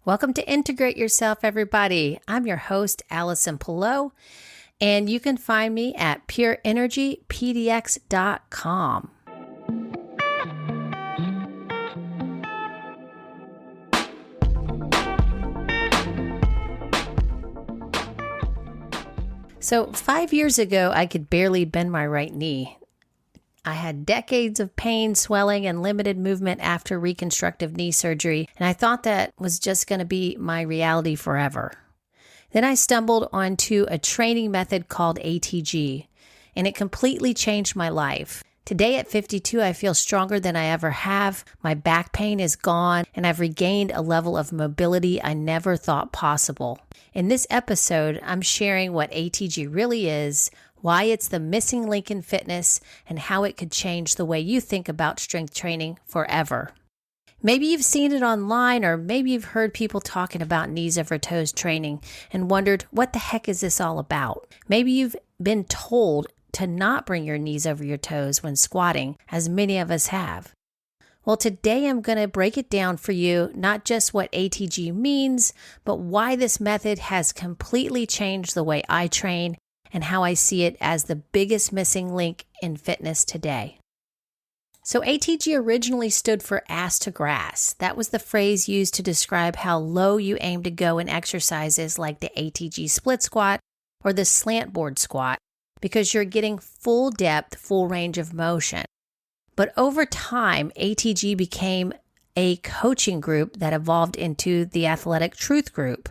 Welcome to Integrate Yourself, everybody. I'm your host, Allison Pillow, and you can find me at pureenergypdx.com. So 5 years ago, I could barely bend my right knee. I had decades of pain, swelling, and limited movement after reconstructive knee surgery, and I thought that was just going to be my reality forever. Then I stumbled onto a training method called ATG, and it completely changed my life. Today at 52, I feel stronger than I ever have. My back pain is gone, and I've regained a level of mobility I never thought possible. In this episode, I'm sharing what ATG really is, why it's the missing link in fitness, and how it could change the way you think about strength training forever. Maybe you've seen it online, or maybe you've heard people talking about knees over toes training and wondered, what the heck is this all about? Maybe you've been told to not bring your knees over your toes when squatting, as many of us have. Well, today I'm going to break it down for you, not just what ATG means, but why this method has completely changed the way I train and how I see it as the biggest missing link in fitness today. So ATG originally stood for ass to grass. That was the phrase used to describe how low you aim to go in exercises like the ATG split squat or the slant board squat, because you're getting full depth, full range of motion. But over time, ATG became a coaching group that evolved into the Athletic Truth Group,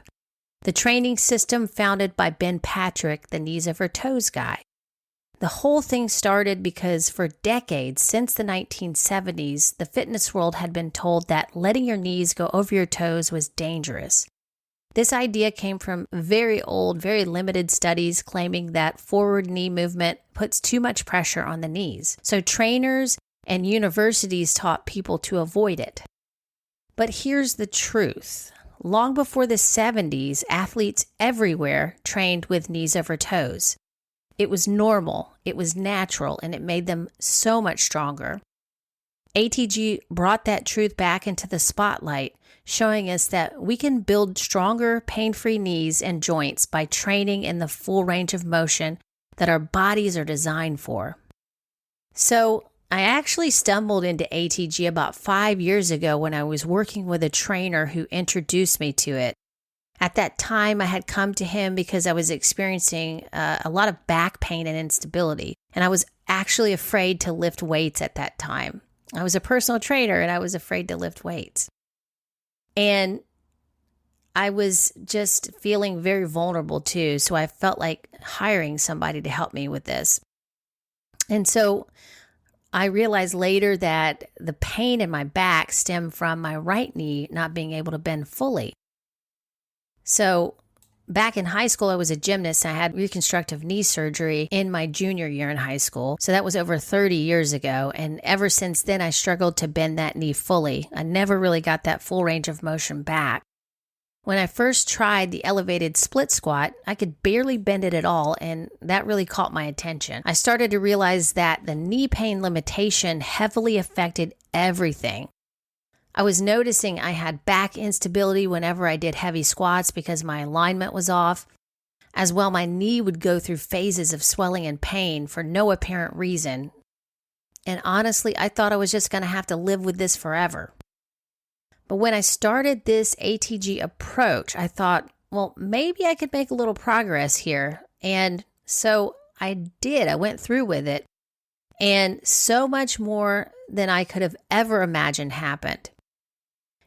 the training system founded by Ben Patrick, the knees over toes guy. The whole thing started because for decades, since the 1970s, the fitness world had been told that letting your knees go over your toes was dangerous. This idea came from very old, very limited studies claiming that forward knee movement puts too much pressure on the knees. So trainers and universities taught people to avoid it. But here's the truth. Long before the 70s, athletes everywhere trained with knees over toes. It was normal, it was natural, and it made them so much stronger. ATG brought that truth back into the spotlight, showing us that we can build stronger, pain-free knees and joints by training in the full range of motion that our bodies are designed for. So, I actually stumbled into ATG about 5 years ago when I was working with a trainer who introduced me to it. At that time, I had come to him because I was experiencing a lot of back pain and instability, and I was actually afraid to lift weights at that time. I was a personal trainer, and I was afraid to lift weights. And I was just feeling very vulnerable too, so I felt like hiring somebody to help me with this. And so I realized later that the pain in my back stemmed from my right knee not being able to bend fully. So back in high school, I was a gymnast. And I had reconstructive knee surgery in my junior year in high school. So that was over 30 years ago. And ever since then, I struggled to bend that knee fully. I never really got that full range of motion back. When I first tried the elevated split squat, I could barely bend it at all, and that really caught my attention. I started to realize that the knee pain limitation heavily affected everything. I was noticing I had back instability whenever I did heavy squats because my alignment was off. As well, my knee would go through phases of swelling and pain for no apparent reason. And honestly, I thought I was just going to have to live with this forever. But when I started this ATG approach, I thought, well, maybe I could make a little progress here. And so I did. I went through with it. And so much more than I could have ever imagined happened.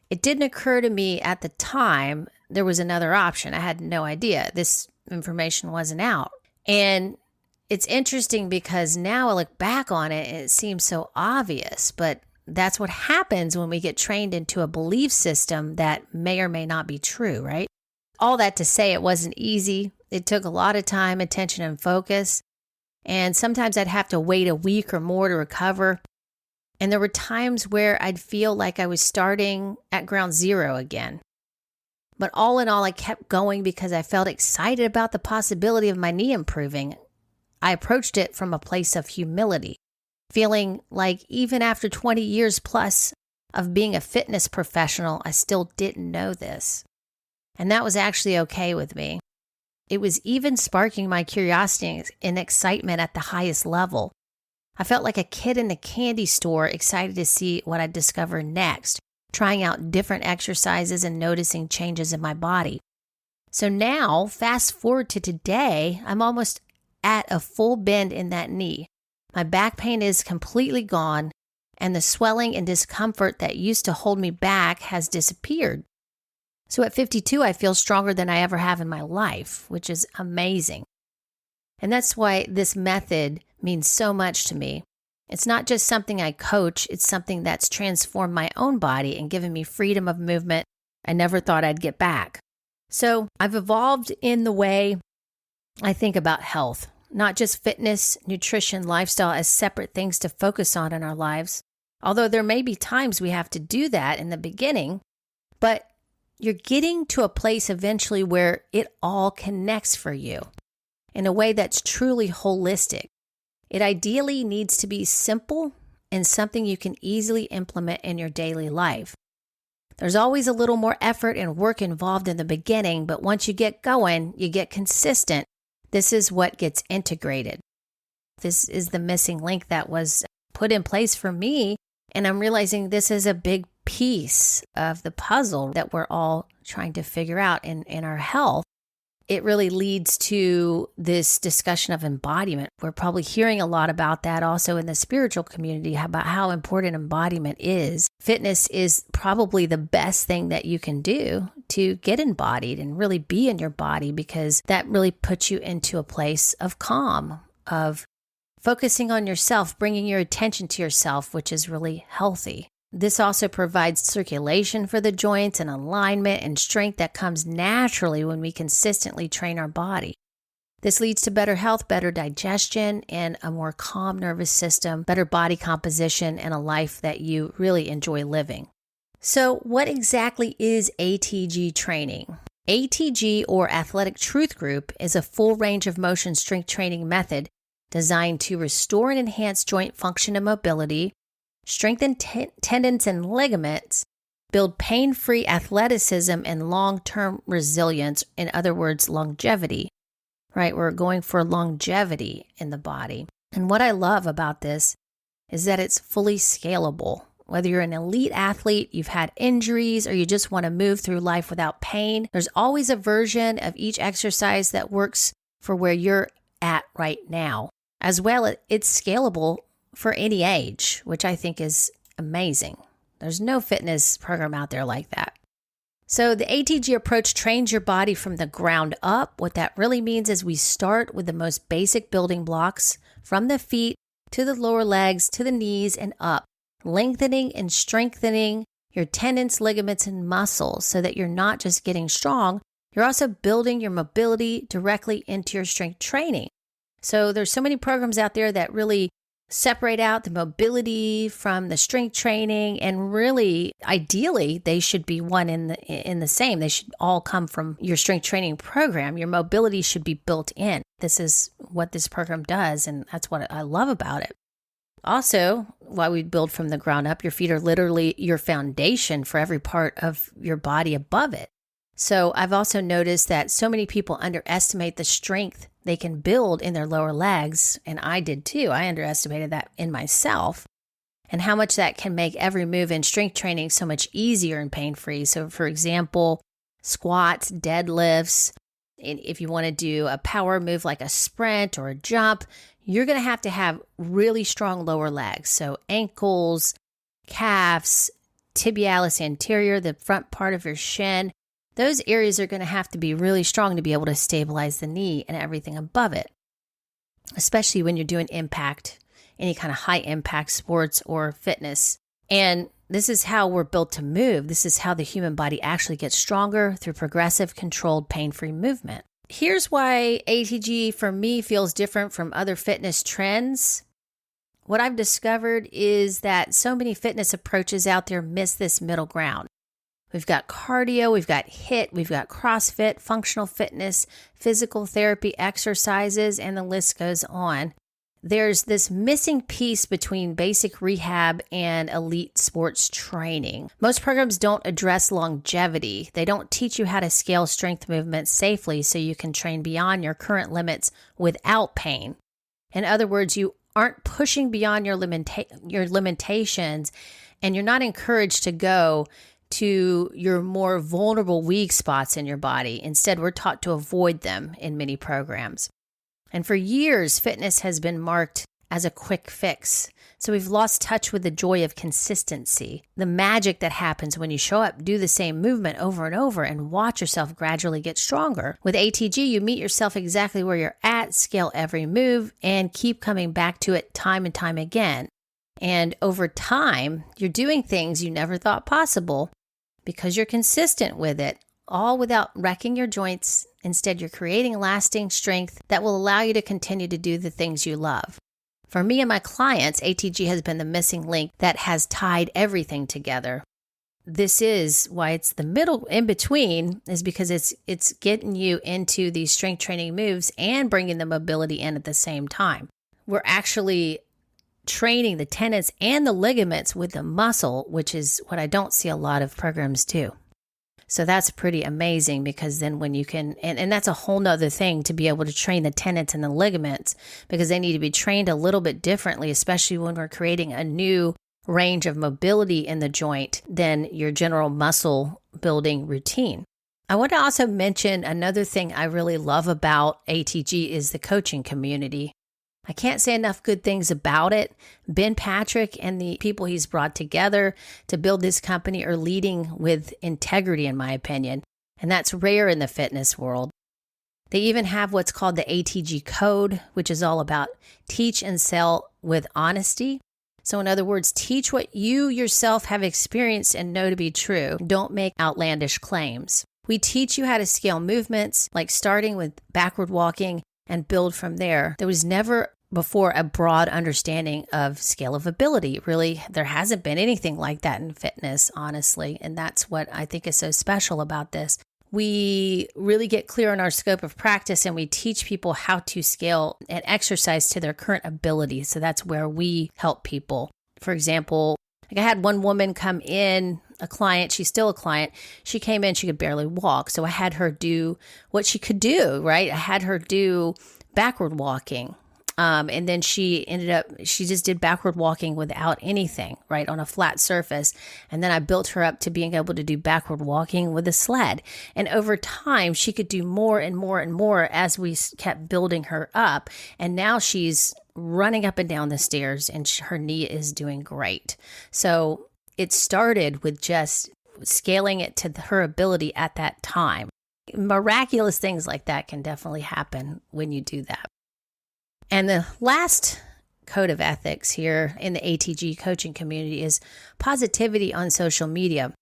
It didn't occur to me at the time there was another option. I had no idea. This information wasn't out. And it's interesting because now I look back on it and it seems so obvious, but that's what happens when we get trained into a belief system that may or may not be true, right? All that to say, it wasn't easy. It took a lot of time, attention, and focus. And sometimes I'd have to wait a week or more to recover. And there were times where I'd feel like I was starting at ground zero again. But all in all, I kept going because I felt excited about the possibility of my knee improving. I approached it from a place of humility, feeling like even after 20 years plus of being a fitness professional, I still didn't know this. And that was actually okay with me. It was even sparking my curiosity and excitement at the highest level. I felt like a kid in a candy store, excited to see what I'd discover next, trying out different exercises and noticing changes in my body. So now, fast forward to today, I'm almost at a full bend in that knee. My back pain is completely gone, and the swelling and discomfort that used to hold me back has disappeared. So at 52, I feel stronger than I ever have in my life, which is amazing. And that's why this method means so much to me. It's not just something I coach, it's something that's transformed my own body and given me freedom of movement I never thought I'd get back. So I've evolved in the way I think about health, not just fitness, nutrition, lifestyle as separate things to focus on in our lives. Although there may be times we have to do that in the beginning, but you're getting to a place eventually where it all connects for you in a way that's truly holistic. It ideally needs to be simple and something you can easily implement in your daily life. There's always a little more effort and work involved in the beginning, but once you get going, you get consistent. This is what gets integrated. This is the missing link that was put in place for me, and I'm realizing this is a big piece of the puzzle that we're all trying to figure out in our health. It really leads to this discussion of embodiment. We're probably hearing a lot about that also in the spiritual community, about how important embodiment is. Fitness is probably the best thing that you can do to get embodied and really be in your body, because that really puts you into a place of calm, of focusing on yourself, bringing your attention to yourself, which is really healthy. This also provides circulation for the joints and alignment and strength that comes naturally when we consistently train our body. This leads to better health, better digestion, and a more calm nervous system, better body composition, and a life that you really enjoy living. So what exactly is ATG training? ATG, or Athletic Truth Group, is a full range of motion strength training method designed to restore and enhance joint function and mobility, strengthen tendons and ligaments, build pain-free athleticism and long-term resilience, in other words, longevity, right? We're going for longevity in the body. And what I love about this is that it's fully scalable. Whether you're an elite athlete, you've had injuries, or you just want to move through life without pain, there's always a version of each exercise that works for where you're at right now. As well, it's scalable for any age, which I think is amazing. There's no fitness program out there like that. So the ATG approach trains your body from the ground up. What that really means is we start with the most basic building blocks, from the feet to the lower legs to the knees and up, lengthening and strengthening your tendons, ligaments, and muscles so that you're not just getting strong, you're also building your mobility directly into your strength training. So there's so many programs out there that really separate out the mobility from the strength training, and really, ideally, they should be one in the same. They should all come from your strength training program. Your mobility should be built in. This is what this program does, and that's what I love about it. Also, why we build from the ground up, your feet are literally your foundation for every part of your body above it. So I've also noticed that so many people underestimate the strength they can build in their lower legs, and I did too. I underestimated that in myself, and how much that can make every move in strength training so much easier and pain-free. So for example, squats, deadlifts, and if you want to do a power move like a sprint or a jump, you're going to have really strong lower legs. So ankles, calves, tibialis anterior, the front part of your shin, those areas are going to have to be really strong to be able to stabilize the knee and everything above it, especially when you're doing impact, any kind of high impact sports or fitness. And this is how we're built to move. This is how the human body actually gets stronger, through progressive, controlled, pain-free movement. Here's why ATG for me feels different from other fitness trends. What I've discovered is that so many fitness approaches out there miss this middle ground. We've got cardio, we've got HIIT, we've got CrossFit, functional fitness, physical therapy exercises, and the list goes on. there's this missing piece between basic rehab and elite sports training. Most programs don't address longevity. They don't teach you how to scale strength movements safely so you can train beyond your current limits without pain. In other words, you aren't pushing beyond your limitations, and you're not encouraged to go to your more vulnerable weak spots in your body. Instead, we're taught to avoid them in many programs. And for years, fitness has been marked as a quick fix. So we've lost touch with the joy of consistency, the magic that happens when you show up, do the same movement over and over, and watch yourself gradually get stronger. With ATG, you meet yourself exactly where you're at, scale every move, and keep coming back to it time and time again. And over time, you're doing things you never thought possible because you're consistent with it, all without wrecking your joints. Instead, you're creating lasting strength that will allow you to continue to do the things you love. For me and my clients, ATG has been the missing link that has tied everything together. This is why it's the middle in between, is because it's getting you into these strength training moves and bringing the mobility in at the same time. We're actually training the tendons and the ligaments with the muscle, which is what I don't see a lot of programs do. So that's pretty amazing, because then when you can, and that's a whole nother thing to be able to train the tendons and the ligaments, because they need to be trained a little bit differently, especially when we're creating a new range of mobility in the joint than your general muscle building routine. I want to also mention another thing I really love about ATG is the coaching community. I can't say enough good things about it. Ben Patrick and the people he's brought together to build this company are leading with integrity, in my opinion, and that's rare in the fitness world. They even have what's called the ATG code, which is all about teach and sell with honesty. So in other words, teach what you yourself have experienced and know to be true. Don't make outlandish claims. We teach you how to scale movements, like starting with backward walking, and build from there. There was never before a broad understanding of scalability. Really, there hasn't been anything like that in fitness, honestly. And that's what I think is so special about this. We really get clear on our scope of practice, and we teach people how to scale and exercise to their current ability. So that's where we help people. For example, like I had one woman come in, a client, she's still a client. She came in, she could barely walk. So I had her do what she could do, right? I had her do backward walking. And then she just did backward walking without anything, right, on a flat surface. And then I built her up to being able to do backward walking with a sled. And over time, she could do more and more and more as we kept building her up. And now she's running up and down the stairs, and her knee is doing great. So it started with just scaling it to her ability at that time. Miraculous things like that can definitely happen when you do that. And the last code of ethics here in the ATG coaching community is positivity on social media,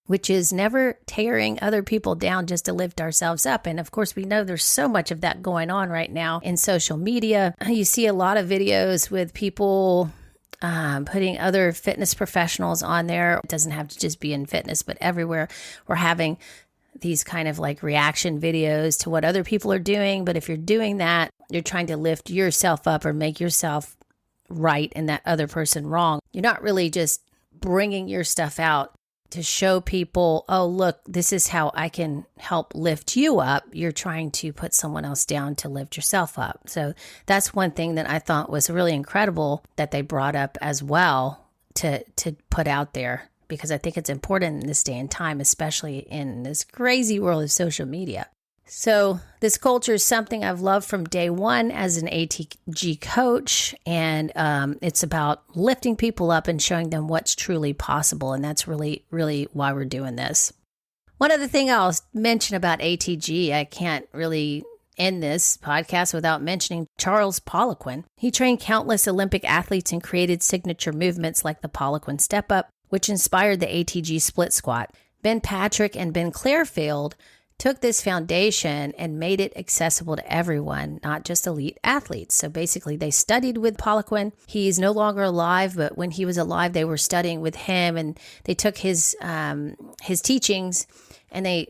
which is never tearing other people down just to lift ourselves up. And of course, we know there's so much of that going on right now in social media. You see a lot of videos with people putting other fitness professionals on there. It doesn't have to just be in fitness, but everywhere we're having these kind of like reaction videos to what other people are doing. But if you're doing that, you're trying to lift yourself up or make yourself right and that other person wrong. You're not really just bringing your stuff out to show people, oh, look, this is how I can help lift you up. You're trying to put someone else down to lift yourself up. So that's one thing that I thought was really incredible that they brought up as well to put out there, because I think it's important in this day and time, especially in this crazy world of social media. So this culture is something I've loved from day one as an ATG coach, and it's about lifting people up and showing them what's truly possible, and that's really, really why we're doing this. One other thing I'll mention about ATG, I can't really end this podcast without mentioning Charles Poliquin. He trained countless Olympic athletes and created signature movements like the Poliquin Step Up, which inspired the ATG Split Squat. Ben Patrick and Ben Clairfield took this foundation and made it accessible to everyone, not just elite athletes. So basically, they studied with Poliquin. He's no longer alive, but when he was alive, they were studying with him, and they took his teachings and they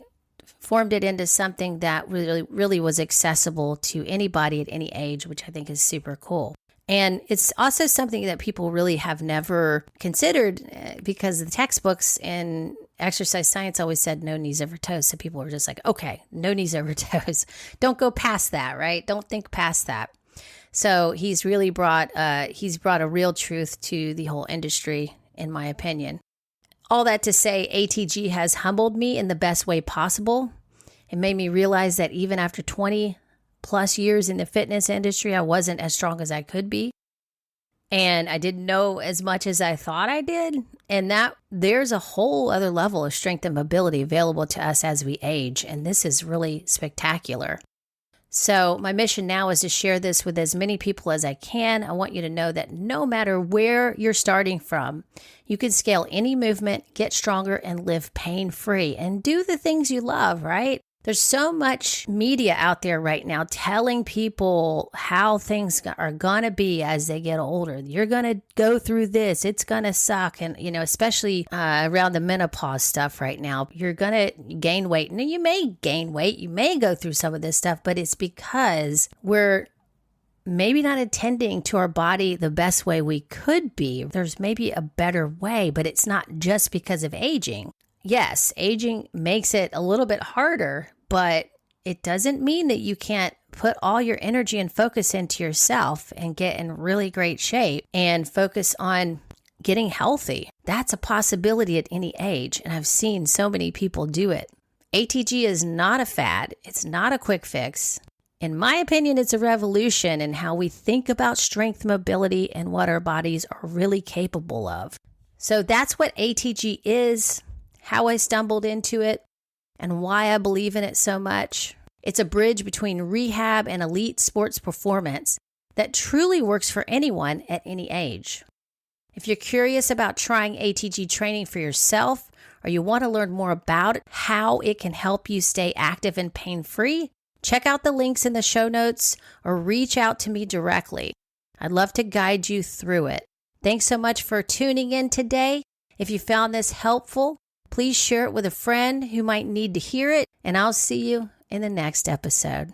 formed it into something that really, really was accessible to anybody at any age, which I think is super cool. And it's also something that people really have never considered because the textbooks in exercise science always said no knees over toes. So people were just like, okay, no knees over toes. Don't go past that, right? Don't think past that. So he's really brought a real truth to the whole industry, in my opinion. All that to say, ATG has humbled me in the best way possible. It made me realize that even after 20 plus years in the fitness industry, I wasn't as strong as I could be. And I didn't know as much as I thought I did. And that there's a whole other level of strength and mobility available to us as we age. And this is really spectacular. So my mission now is to share this with as many people as I can. I want you to know that no matter where you're starting from, you can scale any movement, get stronger, and live pain-free and do the things you love, right? There's so much media out there right now telling people how things are going to be as they get older. You're going to go through this. It's going to suck. And, especially around the menopause stuff right now, you're going to gain weight. And you may gain weight. You may go through some of this stuff, but it's because we're maybe not attending to our body the best way we could be. There's maybe a better way, but it's not just because of aging. Yes, aging makes it a little bit harder, but it doesn't mean that you can't put all your energy and focus into yourself and get in really great shape and focus on getting healthy. That's a possibility at any age, and I've seen so many people do it. ATG is not a fad. It's not a quick fix. In my opinion, it's a revolution in how we think about strength, mobility, and what our bodies are really capable of. So that's what ATG is, how I stumbled into it, and why I believe in it so much. It's a bridge between rehab and elite sports performance that truly works for anyone at any age. If you're curious about trying ATG training for yourself, or you want to learn more about how it can help you stay active and pain-free, check out the links in the show notes or reach out to me directly. I'd love to guide you through it. Thanks so much for tuning in today. If you found this helpful, please share it with a friend who might need to hear it, and I'll see you in the next episode.